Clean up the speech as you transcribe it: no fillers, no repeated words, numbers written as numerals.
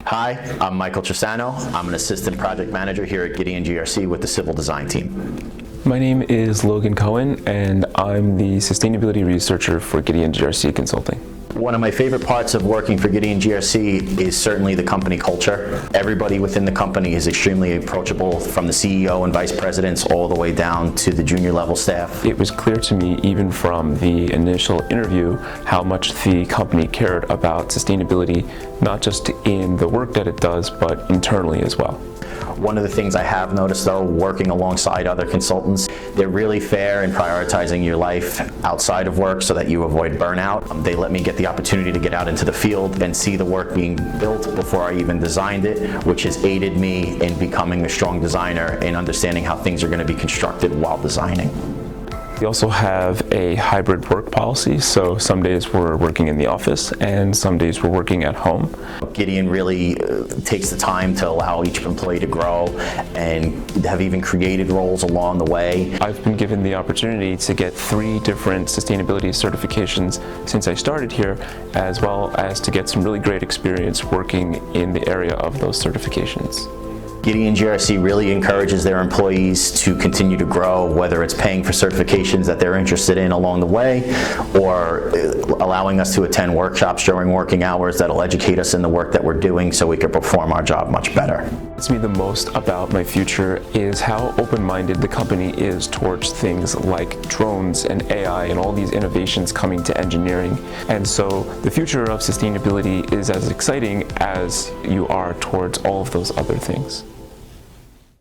Hi, I'm Michael Trisano. I'm an assistant project manager here at Gedeon GRC with the civil design team. My name is Logan Cohen, and I'm the sustainability researcher for Gedeon GRC Consulting. One of my favorite parts of working for Gedeon GRC is certainly the company culture. Everybody within the company is extremely approachable, from the CEO and vice presidents all the way down to the junior level staff. It was clear to me, even from the initial interview, how much the company cared about sustainability, not just in the work that it does, but internally as well. One of the things I have noticed, though, working alongside other consultants, they're really fair in prioritizing your life outside of work so that you avoid burnout. They let me get the opportunity to get out into the field and see the work being built before I even designed it, which has aided me in becoming a strong designer and understanding how things are going to be constructed while designing. We also have a hybrid work policy, so some days we're working in the office and some days we're working at home. Gedeon really takes the time to allow each employee to grow and have even created roles along the way. I've been given the opportunity to get 3 different sustainability certifications since I started here, as well as to get some really great experience working in the area of those certifications. Gedeon GRC really encourages their employees to continue to grow, whether it's paying for certifications that they're interested in along the way, or allowing us to attend workshops during working hours that'll educate us in the work that we're doing so we can perform our job much better. What's me the most about my future is how open-minded the company is towards things like drones and AI and all these innovations coming to engineering. And so the future of sustainability is as exciting as you are towards all of those other things.